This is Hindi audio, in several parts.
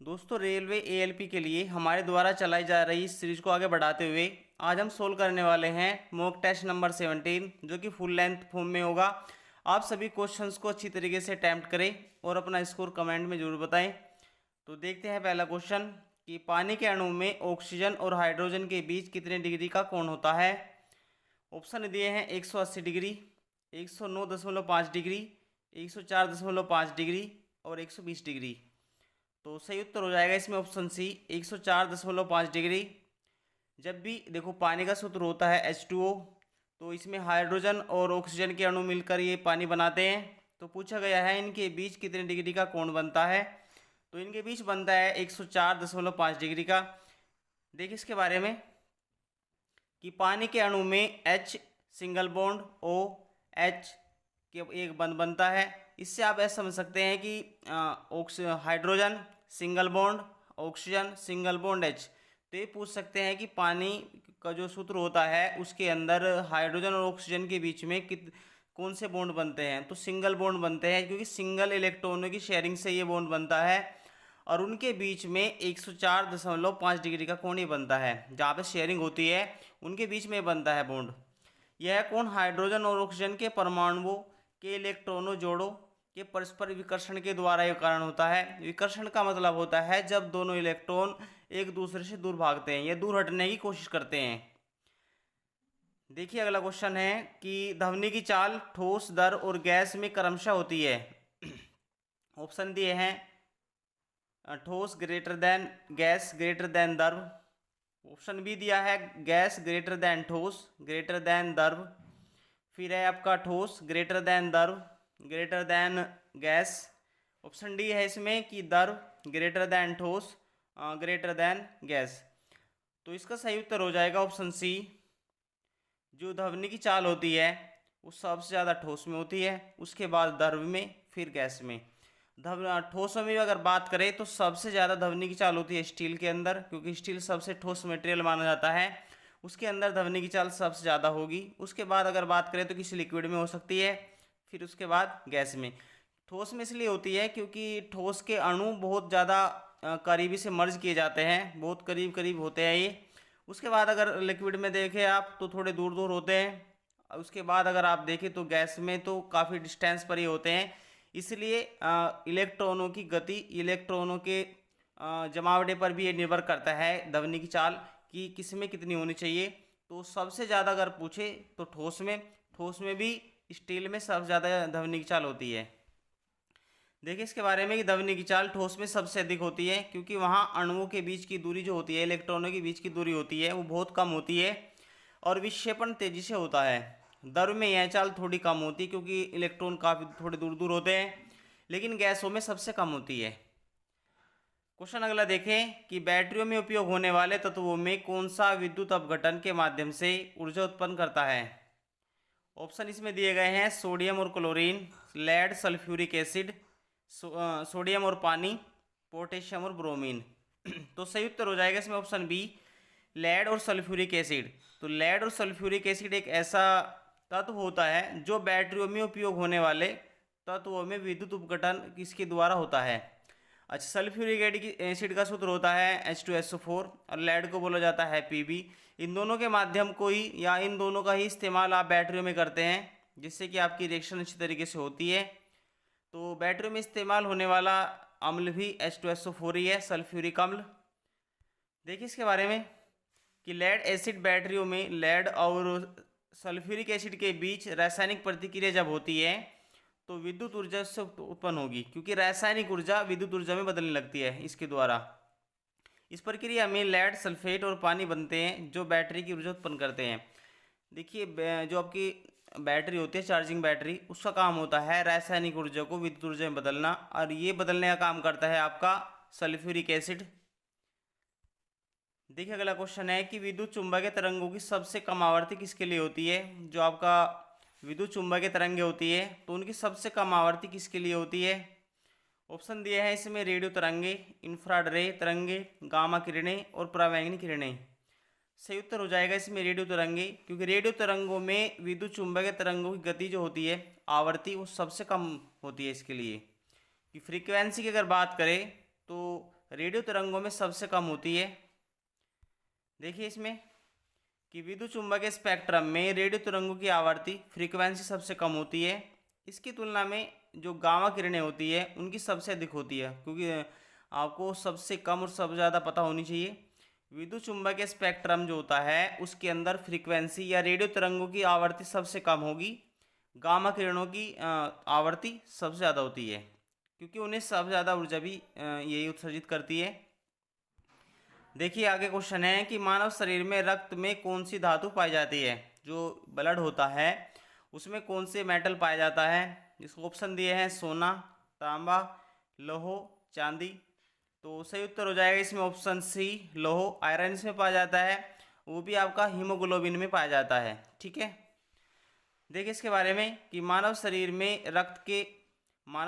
दोस्तों रेलवे एएलपी के लिए हमारे द्वारा चलाई जा रही इस सीरीज को आगे बढ़ाते हुए आज हम सोल्व करने वाले हैं मॉक टेस्ट नंबर 17 जो कि फुल लेंथ फॉर्म में होगा। आप सभी क्वेश्चंस को अच्छी तरीके से अटैम्प्ट करें और अपना स्कोर कमेंट में जरूर बताएं। तो देखते हैं पहला क्वेश्चन कि पानी के अणु में ऑक्सीजन और हाइड्रोजन के बीच कितने डिग्री का कोण होता है। ऑप्शन दिए हैं 180 डिग्री, 109.5 डिग्री, 104.5 डिग्री और 120 डिग्री। तो सही उत्तर हो जाएगा इसमें ऑप्शन सी 104.5 डिग्री। जब भी देखो पानी का सूत्र होता है H2O, तो इसमें हाइड्रोजन और ऑक्सीजन के अणु मिलकर ये पानी बनाते हैं। तो पूछा गया है इनके बीच कितने डिग्री का कोण बनता है, तो इनके बीच बनता है 104.5 डिग्री का। देखिए इसके बारे में कि पानी के अणु में H सिंगल बॉन्ड, OH के एक बंध बनता है। इससे आप ऐसा समझ सकते हैं कि hydrogen single bond, oxygen single bond H। तो ये पूछ सकते हैं कि पानी का जो सूत्र होता है उसके अंदर हाइड्रोजन और ऑक्सीजन के बीच में कौन से बॉन्ड बनते हैं। तो सिंगल बॉन्ड बनते हैं क्योंकि सिंगल इलेक्ट्रॉनों की शेयरिंग से ये बॉन्ड बनता है और उनके बीच में 104.5 डिग्री का कोण ही बनता है। जहाँ पे शेयरिंग होती है उनके बीच में बनता है बॉन्ड। यह कोण हाइड्रोजन और ऑक्सीजन के परमाणुओं के इलेक्ट्रॉनों जोड़ों के परस्पर विकर्षण के द्वारा यह कारण होता है। विकर्षण का मतलब होता है जब दोनों इलेक्ट्रॉन एक दूसरे से दूर भागते हैं या दूर हटने की कोशिश करते हैं। देखिए अगला क्वेश्चन है कि ध्वनि की चाल ठोस, दर और गैस में क्रमशः होती है। ऑप्शन दिए हैं ठोस greater than gas greater than द्रव। ऑप्शन बी दिया है गैस ग्रेटर देन ठोस ग्रेटर देन द्रव। फिर है आपका ठोस ग्रेटर देन द्रव greater than gas. Option D है इसमें कि द्रव ग्रेटर देन ठोस ग्रेटर देन गैस। तो इसका सही उत्तर हो जाएगा ऑप्शन सी। जो ध्वनि की चाल होती है वो सबसे ज़्यादा ठोस में होती है, उसके बाद द्रव में, फिर गैस में। ठोसों में भी अगर बात करें तो सबसे ज़्यादा ध्वनि की चाल होती है स्टील के अंदर, क्योंकि स्टील सबसे ठोस मटेरियल माना जाता है। उसके अंदर ध्वनि की चाल सबसे ज़्यादा होगी। उसके बाद अगर बात करें तो किसी लिक्विड में हो सकती है, फिर उसके बाद गैस में। ठोस में इसलिए होती है क्योंकि ठोस के अणु बहुत ज़्यादा करीबी से मर्ज किए जाते हैं, बहुत करीब करीब होते हैं ये। उसके बाद अगर लिक्विड में देखें आप तो थोड़े दूर दूर होते हैं। उसके बाद अगर आप देखें तो गैस में तो काफ़ी डिस्टेंस पर ही होते हैं। इसलिए इलेक्ट्रॉनों की गति, इलेक्ट्रॉनों के जमावड़े पर भी ये निर्भर करता है ध्वनि की चाल कि किस में कितनी होनी चाहिए। तो सबसे ज़्यादा अगर पूछे तो ठोस में भी स्टील में सबसे ज़्यादा ध्वनि की चाल होती है। देखिए इसके बारे में कि ध्वनि की चाल ठोस में सबसे अधिक होती है क्योंकि वहाँ अणुओं के बीच की दूरी जो होती है, इलेक्ट्रॉनों के बीच की दूरी होती है वो बहुत कम होती है और विक्षेपण तेजी से होता है। द्रव में यह चाल थोड़ी कम होती है क्योंकि इलेक्ट्रॉन काफ़ी थोड़े दूर दूर होते हैं, लेकिन गैसों में सबसे कम होती है। क्वेश्चन अगला देखें कि बैटरियों में उपयोग होने वाले तत्वों में कौन सा विद्युत अपघटन के माध्यम से ऊर्जा उत्पन्न करता है। ऑप्शन इसमें दिए गए हैं सोडियम और chlorine, lead, sulphuric acid, sodium और पानी, पोटेशियम और ब्रोमीन। तो सही उत्तर हो जाएगा इसमें ऑप्शन बी, लेड और सल्फ्यूरिक एसिड। तो लेड और सल्फ्यूरिक एसिड एक ऐसा तत्व होता है जो बैटरियों में उपयोग होने वाले तत्वों में विद्युत उपघटन किसके द्वारा होता है। अच्छा, सल्फ्यूरिक एसिड का सूत्र होता है H2SO4 और लेड को बोला जाता है Pb। इन दोनों के माध्यम को ही या इन दोनों का ही इस्तेमाल आप बैटरियों में करते हैं जिससे कि आपकी रिएक्शन अच्छी तरीके से होती है। तो बैटरियों में इस्तेमाल होने वाला अम्ल भी H2SO4 ही है, सल्फ्यूरिक अम्ल। देखिए इसके बारे में कि लेड एसिड बैटरियों में लेड और सल्फ्यूरिक एसिड के बीच रासायनिक प्रतिक्रिया जब होती है तो विद्युत ऊर्जा से उत्पन्न होगी, क्योंकि रासायनिक ऊर्जा विद्युत ऊर्जा में बदलने लगती है इसके द्वारा। इस प्रक्रिया में लेड, सल्फेट और पानी बनते हैं जो बैटरी की ऊर्जा उत्पन्न करते हैं। देखिए जो आपकी बैटरी होती है, चार्जिंग बैटरी, उसका काम होता है रासायनिक ऊर्जा को विद्युत ऊर्जा में बदलना, और ये बदलने का काम करता है आपका सल्फ्यूरिक एसिड। देखिए अगला क्वेश्चन है कि विद्युत चुंबकीय तरंगों की सबसे कम आवृत्ति किसके लिए होती है। जो आपका विद्युत चुंबकीय तरंगें होती है तो उनकी सबसे कम आवृत्ति किसके लिए होती है। ऑप्शन दिए हैं इसमें रेडियो तरंगे, इंफ्रारेड रे तरंगे, गामा किरणें और परावैंगनी किरणें। सही उत्तर हो जाएगा इसमें रेडियो तरंगे, क्योंकि रेडियो तरंगों में विद्युत चुंबकीय तरंगों की गति जो होती है, आवृत्ति, वो सबसे कम होती है। इसके लिए कि फ्रीक्वेंसी की अगर बात करें तो रेडियो तरंगों में सबसे कम होती है। देखिए इसमें कि विद्युत चुंबकीय स्पेक्ट्रम में रेडियो तरंगों की आवर्ती फ्रीक्वेंसी सबसे कम होती है। इसकी तुलना में जो गामा किरणें होती है उनकी सबसे अधिक होती है, क्योंकि आपको सबसे कम और सबसे ज़्यादा पता होनी चाहिए। विद्युत चुंबकीय स्पेक्ट्रम जो होता है उसके अंदर फ्रीक्वेंसी या रेडियो तरंगों की आवर्ती सबसे कम होगी, गामा किरणों की आवर्ती सबसे ज़्यादा होती है, क्योंकि उन्हें सबसे ज़्यादा ऊर्जा भी यही उत्सर्जित करती है। देखिए आगे क्वेश्चन है कि मानव शरीर में रक्त में कौन सी धातु पाई जाती है। जो ब्लड होता है उसमें कौन से मेटल पाया जाता है। इसको ऑप्शन दिए हैं सोना, तांबा, लोहो, चांदी। तो सही उत्तर हो जाएगा इसमें ऑप्शन सी, लोहो। आयरन इसमें पाया जाता है, वो भी आपका हीमोग्लोबिन में पाया जाता है। ठीक है, देखिए इसके बारे में कि मानव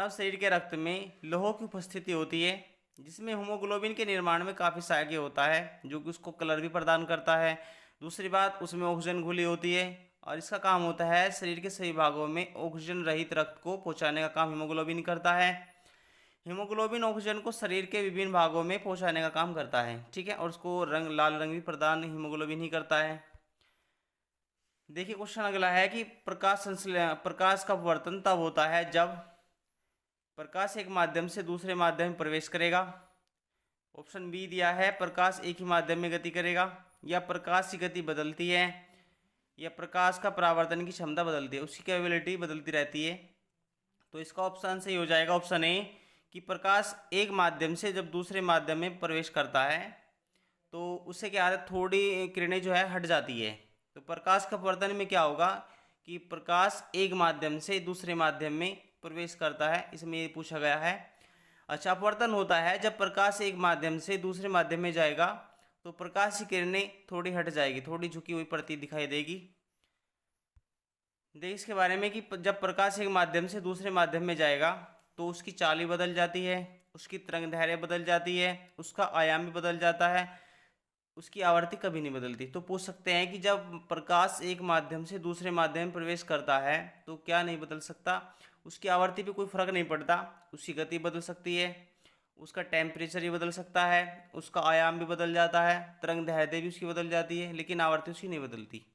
शरीर के रक्त में लोहो की उपस्थिति होती है, जिसमें हीमोग्लोबिन के निर्माण में काफ़ी सहायक होता है, जो कि उसको कलर भी प्रदान करता है। दूसरी बात, उसमें ऑक्सीजन घुली होती है और इसका काम होता है शरीर के सभी भागों में ऑक्सीजन रहित रक्त को पहुंचाने का काम हीमोग्लोबिन करता है। हीमोग्लोबिन ऑक्सीजन को शरीर के विभिन्न भागों में पहुंचाने का काम करता है। ठीक है, और उसको लाल रंग भी प्रदान हीमोग्लोबिन ही करता है। देखिए क्वेश्चन अगला है कि प्रकाश का अपवर्तन तब होता है जब प्रकाश एक माध्यम से दूसरे माध्यम में प्रवेश करेगा। ऑप्शन बी दिया है प्रकाश एक ही माध्यम में गति करेगा, या प्रकाश की गति बदलती है, या प्रकाश का परावर्तन की क्षमता बदलती है, उसकी कैपेबिलिटी बदलती रहती है। तो इसका ऑप्शन सही हो जाएगा ऑप्शन ए, कि प्रकाश एक माध्यम से जब दूसरे माध्यम में प्रवेश करता है तो उससे क्या है, थोड़ी किरणें जो है हट जाती है। तो प्रकाश का अपवर्तन में क्या होगा कि प्रकाश एक माध्यम से दूसरे माध्यम में प्रवेश करता है, इसमें ये पूछा गया है। अच्छा, अपवर्तन होता है जब प्रकाश एक माध्यम से दूसरे माध्यम में जाएगा तो प्रकाश की किरणें थोड़ी हट जाएगी, थोड़ी झुकी हुई प्रति दिखाई देगी। देखिए इसके बारे में कि जब प्रकाश एक माध्यम से दूसरे माध्यम में जाएगा तो उसकी चाल भी बदल जाती है, उसकी तरंग दैर्घ्य बदल जाती है, उसका आयाम भी बदल जाता है, उसकी आवर्ती कभी नहीं बदलती। तो पूछ सकते हैं कि जब प्रकाश एक माध्यम से दूसरे माध्यम में प्रवेश करता है तो क्या नहीं बदल सकता, उसकी आवर्ती पे कोई फर्क नहीं पड़ता, उसकी गति बदल सकती है, उसका टेम्परेचर भी बदल सकता है, उसका आयाम भी बदल जाता है, तरंग दैर्घ्य भी उसकी बदल जाती है, लेकिन आवर्ती उसकी नहीं बदलती।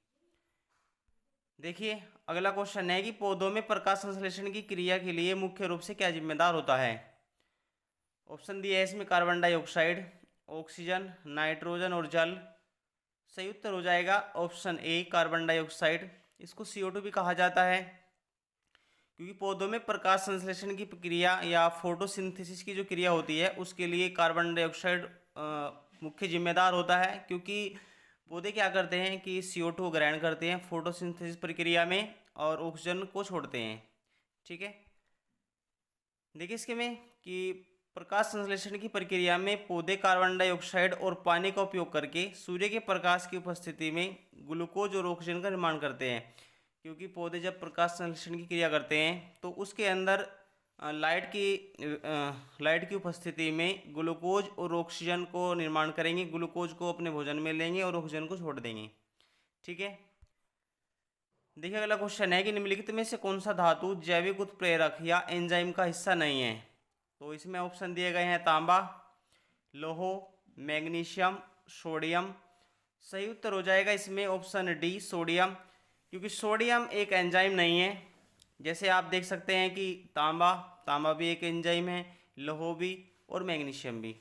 देखिए अगला क्वेश्चन है कि पौधों में प्रकाश संश्लेषण की क्रिया के लिए मुख्य रूप से क्या जिम्मेदार होता है। ऑप्शन दिया है इसमें कार्बन डाइऑक्साइड, ऑक्सीजन, नाइट्रोजन और जल। सही उत्तर हो जाएगा ऑप्शन ए, कार्बन डाइऑक्साइड। इसको CO2 भी कहा जाता है, क्योंकि पौधों में प्रकाश संश्लेषण की प्रक्रिया या फोटोसिंथेसिस की जो क्रिया होती है उसके लिए कार्बन डाइऑक्साइड मुख्य जिम्मेदार होता है। क्योंकि पौधे क्या करते हैं कि CO2 को ग्रहण करते हैं फोटोसिंथेसिस प्रक्रिया में और ऑक्सीजन को छोड़ते हैं। ठीक है, देखिए इसके में कि प्रकाश संश्लेषण की प्रक्रिया में पौधे कार्बन डाइऑक्साइड और पानी का उपयोग करके सूर्य के प्रकाश की उपस्थिति में ग्लूकोज और ऑक्सीजन का निर्माण करते हैं। क्योंकि पौधे जब प्रकाश संश्लेषण की क्रिया करते हैं तो उसके अंदर लाइट की उपस्थिति में ग्लूकोज और ऑक्सीजन को निर्माण करेंगे, ग्लूकोज को अपने भोजन में लेंगे और ऑक्सीजन को छोड़ देंगे। ठीक है, देखिए अगला क्वेश्चन है कि निम्नलिखित में से कौन सा धातु जैविक उत्प्रेरक या एंजाइम का हिस्सा नहीं है। तो इसमें ऑप्शन दिए गए हैं तांबा, लोहो, मैग्नीशियम, सोडियम। सही उत्तर हो जाएगा इसमें ऑप्शन डी, सोडियम, क्योंकि सोडियम एक एंजाइम नहीं है। जैसे आप देख सकते हैं कि तांबा भी एक एंजाइम है, लोहो भी और मैग्नीशियम भी।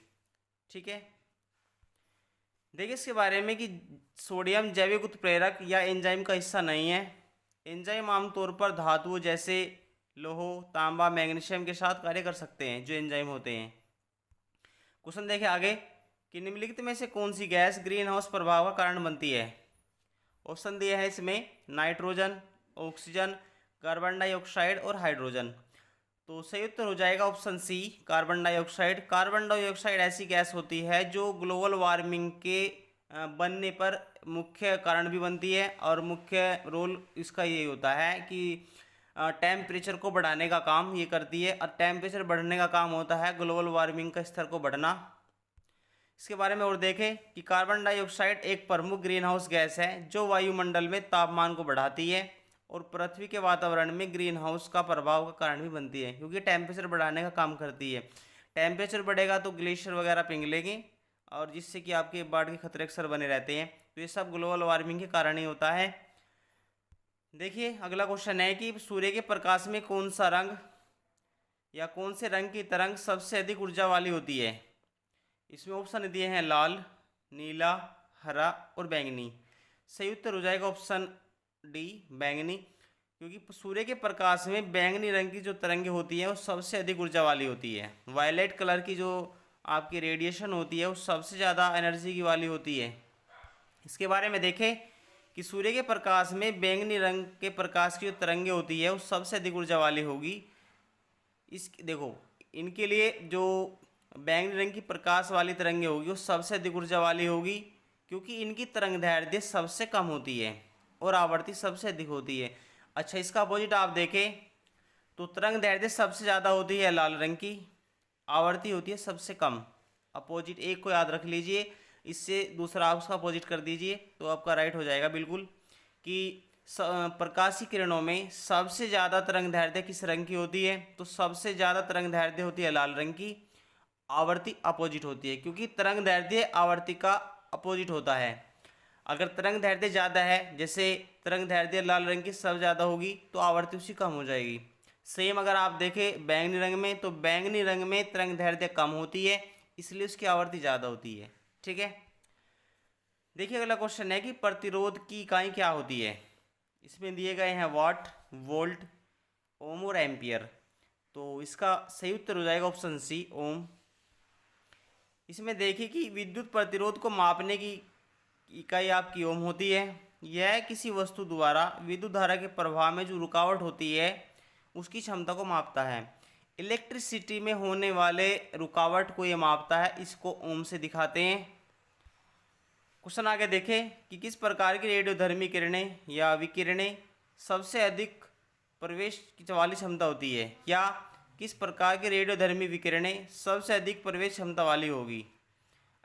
ठीक है, देखिए इसके बारे में कि सोडियम जैविक उत्प्रेरक या एंजाइम का हिस्सा नहीं है। एंजाइम आमतौर पर धातुओं जैसे लोहो, तांबा, मैग्नीशियम के साथ कार्य कर सकते हैं, जो एंजाइम होते हैं। क्वेश्चन देखें आगे कि निम्नलिखित में से कौन सी गैस ग्रीन हाउस प्रभाव का कारण बनती है। ऑप्शन दिए हैं इसमें नाइट्रोजन, ऑक्सीजन, कार्बन डाइऑक्साइड और हाइड्रोजन। तो सही उत्तर हो जाएगा option C, carbon dioxide. Carbon dioxide ऐसी गैस होती है जो ग्लोबल वार्मिंग के बनने पर मुख्य कारण भी बनती है, और मुख्य रोल इसका ये होता है कि टेम्परेचर को बढ़ाने का काम ये करती है, और टेम्परेचर बढ़ने का काम होता है ग्लोबल वार्मिंग का स्तर को बढ़ना। इसके बारे में और देखें कि कार्बन डाइऑक्साइड एक प्रमुख ग्रीन हाउस गैस है जो वायुमंडल में तापमान को बढ़ाती है और पृथ्वी के वातावरण में ग्रीन हाउस का प्रभाव का कारण भी बनती है, क्योंकि टेम्परेचर बढ़ाने का काम करती है। टेम्परेचर बढ़ेगा तो ग्लेशियर वगैरह पिघलेंगे और जिससे कि आपके बाढ़ के खतरे अक्सर बने रहते हैं। तो ये सब ग्लोबल वार्मिंग के कारण ही होता है। देखिए अगला क्वेश्चन है कि सूर्य के प्रकाश में कौन सा रंग या कौन से रंग की तरंग सबसे अधिक ऊर्जा वाली होती है। इसमें ऑप्शन दिए हैं लाल, नीला, हरा और बैंगनी। सही उत्तर हो जाएगा ऑप्शन डी, बैंगनी, क्योंकि सूर्य के प्रकाश में बैंगनी रंग की जो तरंगें होती हैं वो सबसे अधिक ऊर्जा वाली होती है। वायलेट कलर की जो आपकी रेडिएशन होती है वो सबसे ज़्यादा एनर्जी की वाली होती है। इसके बारे में देखें कि सूर्य के प्रकाश में बैंगनी रंग के प्रकाश की जो तरंगें होती है वो सबसे अधिक ऊर्जा वाली होगी। इस देखो इनके लिए जो बैंगनी रंग की प्रकाश वाली तरंगें होगी वो सबसे अधिक ऊर्जा वाली होगी, क्योंकि इनकी तरंग दैर्ध्य सबसे कम होती है और आवृत्ति सबसे अधिक होती है। अच्छा, इसका अपोजिट आप देखें तो तरंग दैर्ध्य सबसे ज़्यादा होती है लाल रंग की, आवृत्ति होती है सबसे कम। अपोजिट एक को याद रख लीजिए, इससे दूसरा आप उसका अपोजिट कर दीजिए तो आपका राइट हो जाएगा बिल्कुल। कि प्रकाशीय किरणों में सबसे ज़्यादा तरंग दैर्ध्य किस रंग की होती है, तो सबसे ज़्यादा तरंग दैर्ध्य होती है लाल रंग की। आवर्ती अपोजिट होती है, क्योंकि तरंग दैर्ध्य आवर्ती का अपोजिट होता है। अगर तरंग दैर्ध्य ज़्यादा है, जैसे तरंग दैर्ध्य लाल रंग की सब ज़्यादा होगी तो आवर्ती उसकी कम हो जाएगी। सेम अगर आप देखें बैंगनी रंग में, तो बैंगनी रंग में तरंग दैर्ध्य कम होती है, इसलिए उसकी आवर्ती ज़्यादा होती है। ठीक है, देखिए अगला क्वेश्चन है कि प्रतिरोध की इकाई क्या होती है। इसमें दिए गए हैं वाट, वोल्ट, ओम और एम्पियर। तो इसका सही उत्तर हो जाएगा ऑप्शन सी, ओम। इसमें देखिए कि विद्युत प्रतिरोध को मापने की इकाई आपकी ओम होती है। यह किसी वस्तु द्वारा विद्युत धारा के प्रवाह में जो रुकावट होती है उसकी क्षमता को मापता है। इलेक्ट्रिसिटी में होने वाले रुकावट को ये मापता है, इसको ओम से दिखाते हैं। क्वेश्चन आगे देखें कि किस प्रकार की रेडियोधर्मी किरणें या विकिरणें सबसे अधिक प्रवेश वाली क्षमता होती है, या किस प्रकार की रेडियोधर्मी विकिरणें सबसे अधिक प्रवेश क्षमता वाली होगी।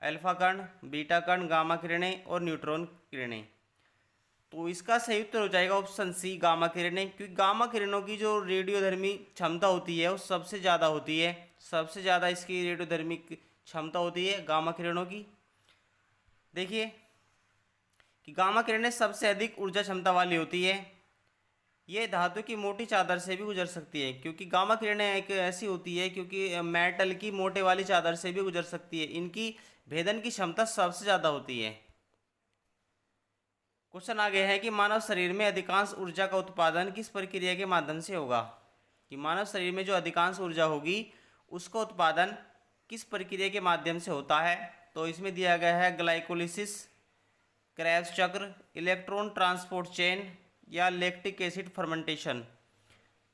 अल्फा कण, बीटा कण, गामा किरणें और न्यूट्रॉन किरणें। तो इसका सही उत्तर हो जाएगा ऑप्शन सी, गामा किरणें, क्योंकि गामा किरणों की जो रेडियोधर्मी क्षमता होती है वो सबसे ज़्यादा होती है। सबसे ज़्यादा इसकी रेडियोधर्मी क्षमता होती है गामा किरणों की। देखिए कि गामा किरणें सबसे अधिक ऊर्जा क्षमता वाली होती है। ये धातु की मोटी चादर से भी गुजर सकती है, क्योंकि गामा किरणें एक ऐसी होती है, क्योंकि मेटल की मोटे वाली चादर से भी गुजर सकती है। इनकी भेदन की क्षमता सबसे ज़्यादा होती है। क्वेश्चन आगे है कि मानव शरीर में अधिकांश ऊर्जा का उत्पादन किस प्रक्रिया के माध्यम से होगा। कि मानव शरीर में जो अधिकांश ऊर्जा होगी उसका उत्पादन किस प्रक्रिया के माध्यम से होता है। तो इसमें दिया गया है ग्लाइकोलिसिस, क्रेब्स चक्र, इलेक्ट्रॉन ट्रांसपोर्ट चेन या lactic acid fermentation.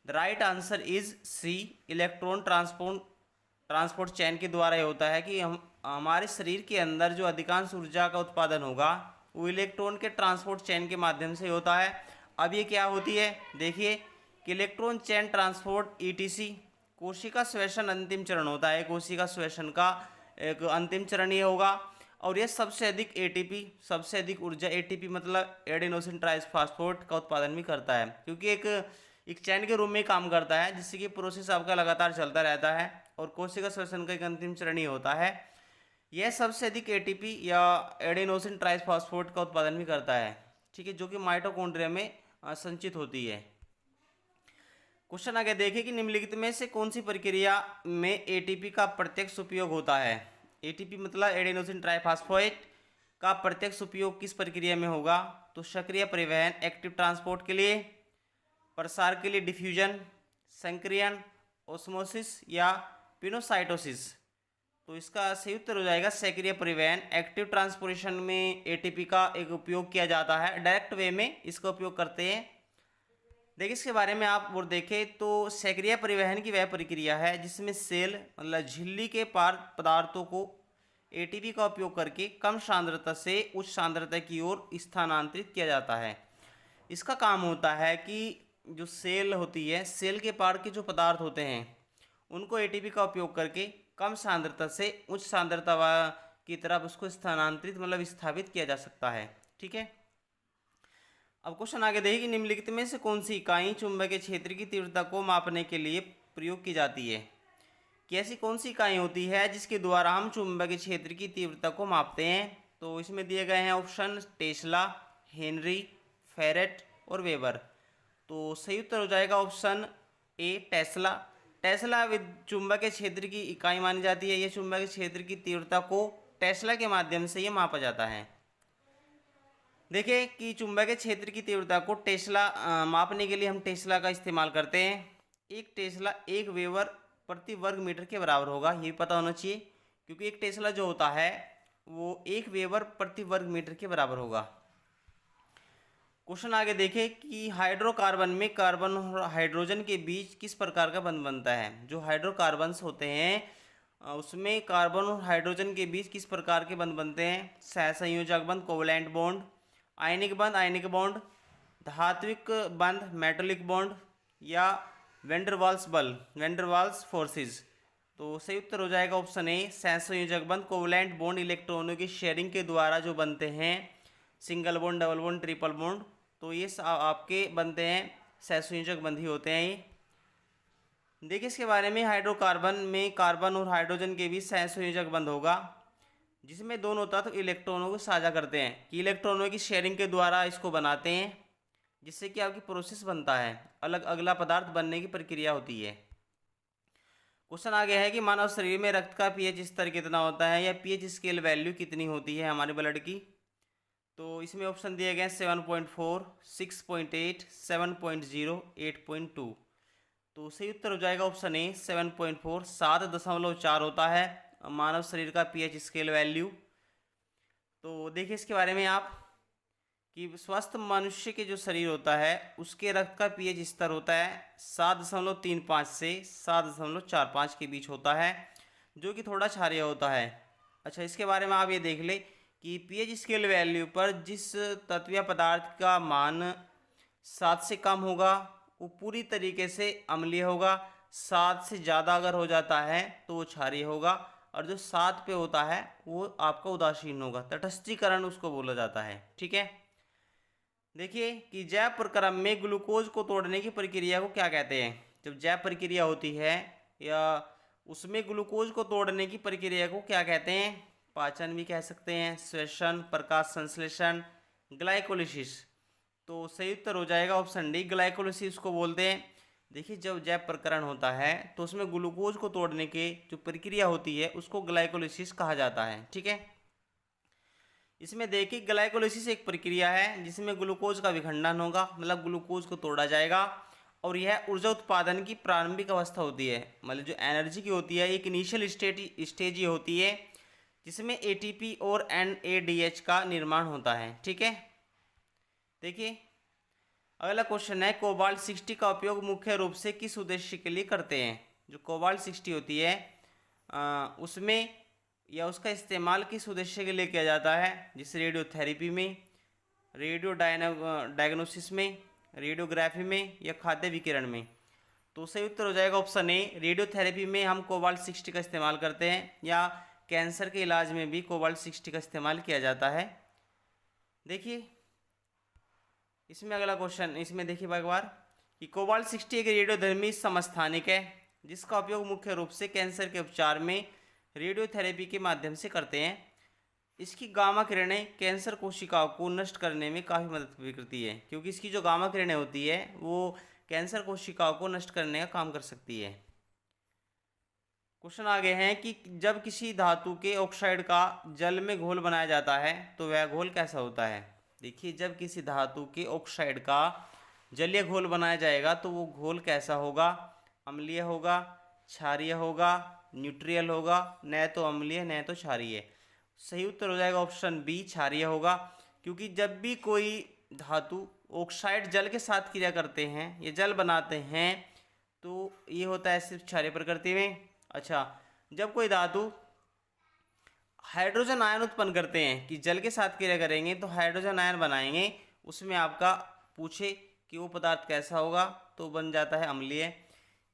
The right answer is C, electron transport chain के द्वारा ये होता है कि हमारे शरीर के अंदर जो अधिकांश ऊर्जा का उत्पादन होगा वो इलेक्ट्रॉन के ट्रांसपोर्ट चेन के माध्यम से होता है। अब ये क्या होती है, देखिए कि इलेक्ट्रॉन चेन ट्रांसपोर्ट ईटीसी कोशिका श्वसन अंतिम चरण होता है। कोशिका श्वसन का एक अंतिम चरण ये होगा, और ये सबसे अधिक एटीपी, सबसे अधिक ऊर्जा एटीपी मतलब एडेनोसिन ट्राइफॉस्फेट का उत्पादन भी करता है, क्योंकि एक चैन के रूप में काम करता है, जिससे कि प्रोसेस आपका लगातार चलता रहता है। और कोशिका श्वसन का एक अंतिम चरण ही होता है। यह सबसे अधिक एटीपी या एडेनोसिन ट्राइफॉस्फेट का उत्पादन भी करता है। ठीक है, जो कि माइटोकॉन्ड्रिया में संचित होती है। क्वेश्चन आगे देखिए कि निम्नलिखित में से कौन सी प्रक्रिया में एटीपी का प्रत्यक्ष उपयोग होता है। एटीपी मतलब एडेनोसिन ट्राइफॉस्फेट का प्रत्यक्ष उपयोग किस प्रक्रिया में होगा। तो सक्रिय परिवहन, एक्टिव ट्रांसपोर्ट के लिए, प्रसार के लिए डिफ्यूजन, संक्रियण, ओस्मोसिस या पिनोसाइटोसिस। तो इसका सही उत्तर हो जाएगा सक्रिय परिवहन। एक्टिव ट्रांसपोर्टेशन में एटीपी का एक उपयोग किया जाता है, डायरेक्ट वे में इसका उपयोग करते हैं। देखिए इसके बारे में आप और देखें तो सक्रिय परिवहन की वह प्रक्रिया है जिसमें सेल मतलब झिल्ली के पार पदार्थों को एटीपी का उपयोग करके कम सांद्रता से उच्च सांद्रता की ओर स्थानांतरित किया जाता है। इसका काम होता है कि जो सेल होती है, सेल के पार के जो पदार्थ होते हैं उनको एटीपी का उपयोग करके कम सांद्रता से उच्च सांद्रता की तरफ उसको स्थानांतरित मतलब स्थापित किया जा सकता है। ठीक है, अब क्वेश्चन आगे देखिए कि निम्नलिखित में से कौन सी इकाई चुंबकीय क्षेत्र की तीव्रता को मापने के लिए प्रयोग की जाती है। कि ऐसी कौन सी इकाई होती है जिसके द्वारा हम चुंबकीय क्षेत्र की तीव्रता को मापते हैं। तो इसमें दिए गए हैं ऑप्शन टेस्ला, हेनरी, फेरेट और वेबर। तो सही उत्तर हो जाएगा ऑप्शन ए टेस्ला। टेस्ला चुंबकीय क्षेत्र की इकाई मानी जाती है। यह चुंबकीय क्षेत्र की तीव्रता को टेस्ला के माध्यम से ये मापा जाता है। देखिए कि चुंबकीय क्षेत्र की तीव्रता को टेस्ला मापने के लिए हम टेस्ला का इस्तेमाल करते हैं। एक टेस्ला 1 वेबर प्रति वर्ग मीटर के बराबर होगा, ये पता होना चाहिए, क्योंकि एक टेस्ला जो होता है वो 1 वेबर प्रति वर्ग मीटर के बराबर होगा। क्वेश्चन आगे देखें कि हाइड्रोकार्बन में कार्बन और हाइड्रोजन के बीच किस प्रकार का बंध बनता है। जो हाइड्रोकार्बन्स होते हैं उसमें कार्बन और हाइड्रोजन के बीच किस प्रकार के बंध बनते हैं। सहसंयोजक बंध, कोवलेंट बॉन्ड, आयनिक बंध, आयनिक बॉन्ड, धात्विक बंध, मेटालिक बॉन्ड, या वेंडरवाल्स बल, वेंडरवाल्स फोर्सेस। तो सही उत्तर हो जाएगा ऑप्शन ए सहसंयोजक बंध। कोवलेंट बॉन्ड इलेक्ट्रॉनों की शेयरिंग के द्वारा जो बनते हैं, single bond, double bond, triple bond, तो ये आपके बनते हैं सहसंयोजक बंध ही होते हैं ये। देखिए इसके बारे में, हाइड्रोकार्बन में कार्बन और हाइड्रोजन के बीच सहसंयोजक बंध होगा जिसमें दोनों तत्व इलेक्ट्रॉनों को साझा करते हैं, कि इलेक्ट्रॉनों की शेयरिंग के द्वारा इसको बनाते हैं, जिससे कि आपकी प्रोसेस बनता है, अलग अगला पदार्थ बनने की प्रक्रिया होती है। क्वेश्चन आ गया है कि मानव शरीर में रक्त का पीएच स्तर कितना होता है, या पीएच स्केल वैल्यू कितनी होती है हमारे ब्लड की। तो इसमें ऑप्शन दिए गए हैं 7.4, 6.8, 7.0, 8.2। तो सही उत्तर हो जाएगा ऑप्शन ए 7.4, 7.4 होता है मानव शरीर का पीएच स्केल वैल्यू। तो देखिए इसके बारे में आप कि स्वस्थ मनुष्य के जो शरीर होता है उसके रक्त का पीएच स्तर होता है 7.35 से 7.45 के बीच होता है, जो कि थोड़ा क्षारीय होता है। अच्छा, इसके बारे में आप ये देख ले कि पीएच स्केल वैल्यू पर जिस तत्व या पदार्थ का मान 7 से कम होगा वो पूरी तरीके से अम्लीय होगा, 7 से ज़्यादा अगर हो जाता है तो वो क्षारीय होगा, और जो 7 पे होता है वो आपका उदासीन होगा, तटस्थीकरण उसको बोला जाता है। ठीक है, देखिए कि जैव प्रक्रम में ग्लूकोज को तोड़ने की प्रक्रिया को क्या कहते हैं। जब जैव प्रक्रिया होती है या उसमें ग्लूकोज को तोड़ने की प्रक्रिया को क्या कहते हैं। पाचन भी कह सकते हैं, श्वसन, प्रकाश संश्लेषण, ग्लाइकोलिसिस। तो सही उत्तर हो जाएगा ऑप्शन डी, ग्लाइकोलिसिस को बोलते हैं। देखिए जब जैव प्रकरण होता है तो उसमें ग्लूकोज को तोड़ने की जो प्रक्रिया होती है उसको ग्लाइकोलिसिस कहा जाता है। ठीक है, इसमें देखिए ग्लाइकोलिसिस एक प्रक्रिया है जिसमें ग्लूकोज का विखंडन होगा, मतलब ग्लूकोज को तोड़ा जाएगा, और यह ऊर्जा उत्पादन की प्रारंभिक अवस्था होती है, मतलब जो एनर्जी की होती है एक इनिशियल स्टेज ये होती है जिसमें एटीपी और एनएडीएच का निर्माण होता है। ठीक है, देखिए अगला क्वेश्चन है कोबाल्ट 60 का उपयोग मुख्य रूप से किस उद्देश्य के लिए करते हैं। जो कोबाल्ट 60 होती है उसमें या उसका इस्तेमाल किस उद्देश्य के लिए किया जाता है, जैसे रेडियोथेरेपी में, रेडियो डायग्नोसिस में, रेडियोग्राफी में, या खाद्य विकिरण में। तो सही उत्तर हो जाएगा ऑप्शन ए, रेडियोथेरेपी में हम कोबाल्ट 60 का इस्तेमाल करते हैं, या कैंसर के इलाज में भी कोबाल्ट 60 का इस्तेमाल किया जाता है। देखिए इसमें अगला क्वेश्चन, इसमें देखिए एक बार कि कोबाल्ट 60 एक रेडियोधर्मी समस्थानिक है जिसका उपयोग मुख्य रूप से कैंसर के उपचार में रेडियोथेरेपी के माध्यम से करते हैं। इसकी गामा किरणें कैंसर कोशिकाओं को नष्ट करने में काफ़ी मदद भी करती है, क्योंकि इसकी जो गामा किरणें होती है वो कैंसर कोशिकाओं को नष्ट करने का काम कर सकती है। क्वेश्चन आगे हैं कि जब किसी धातु के ऑक्साइड का जल में घोल बनाया जाता है तो वह घोल कैसा होता है। देखिए जब किसी धातु के ऑक्साइड का जलीय घोल बनाया जाएगा तो वो घोल कैसा होगा, अम्लीय होगा, क्षारीय होगा, न्यूट्रियल होगा, न तो अम्लीय न तो क्षारीय। सही उत्तर हो जाएगा ऑप्शन बी, क्षारीय होगा, क्योंकि जब भी कोई धातु ऑक्साइड जल के साथ क्रिया करते हैं या जल बनाते हैं तो ये होता है सिर्फ क्षारीय प्रकृति में। अच्छा, जब कोई धातु हाइड्रोजन आयन उत्पन्न करते हैं कि जल के साथ क्रिया करेंगे तो हाइड्रोजन आयन बनाएंगे, उसमें आपका पूछे कि वो पदार्थ कैसा होगा तो बन जाता है अम्लीय,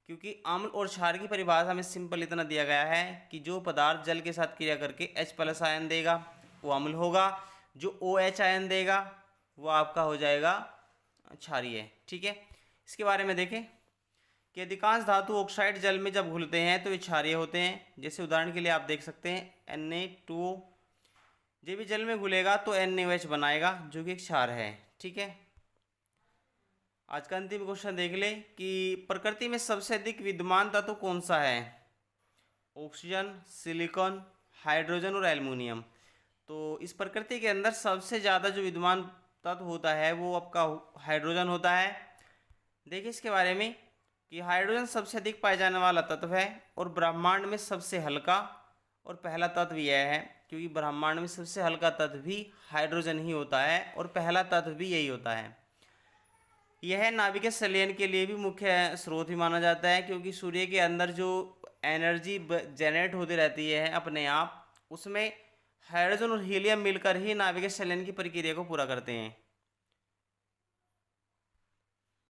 क्योंकि अम्ल और क्षार की परिभाषा में सिंपल इतना दिया गया है कि जो पदार्थ जल के साथ क्रिया करके H+ आयन देगा वो अम्ल होगा, जो OH आयन देगा वो आपका हो जाएगा क्षारीय। ठीक है, इसके बारे में देखें कि अधिकांश धातु ऑक्साइड जल में जब घुलते हैं तो वे क्षारीय होते हैं। जैसे उदाहरण के लिए आप देख सकते हैं Na2O, जब भी जल में घुलेगा तो NaOH बनाएगा जो कि एक क्षार है। ठीक है, आज का अंतिम क्वेश्चन देख ले कि प्रकृति में सबसे अधिक विद्यमान तत्व कौन सा है? ऑक्सीजन, सिलिकॉन, हाइड्रोजन और एल्युमिनियम। तो इस प्रकृति के अंदर सबसे ज़्यादा जो विद्यमान तत्व होता है वो आपका हाइड्रोजन होता है। देखिए इसके बारे में कि हाइड्रोजन सबसे अधिक पाए जाने वाला तत्व है और ब्रह्मांड में सबसे हल्का और पहला तत्व यह है, क्योंकि ब्रह्मांड में सबसे हल्का तत्व भी हाइड्रोजन ही होता है और पहला तत्व भी यही होता है। यह नाभिकीय संलयन के लिए भी मुख्य स्रोत भी माना जाता है, क्योंकि सूर्य के अंदर जो एनर्जी जनरेट होती रहती है अपने आप, उसमें हाइड्रोजन और हीलियम मिलकर ही नाभिकीय संलयन की प्रक्रिया को पूरा करते हैं।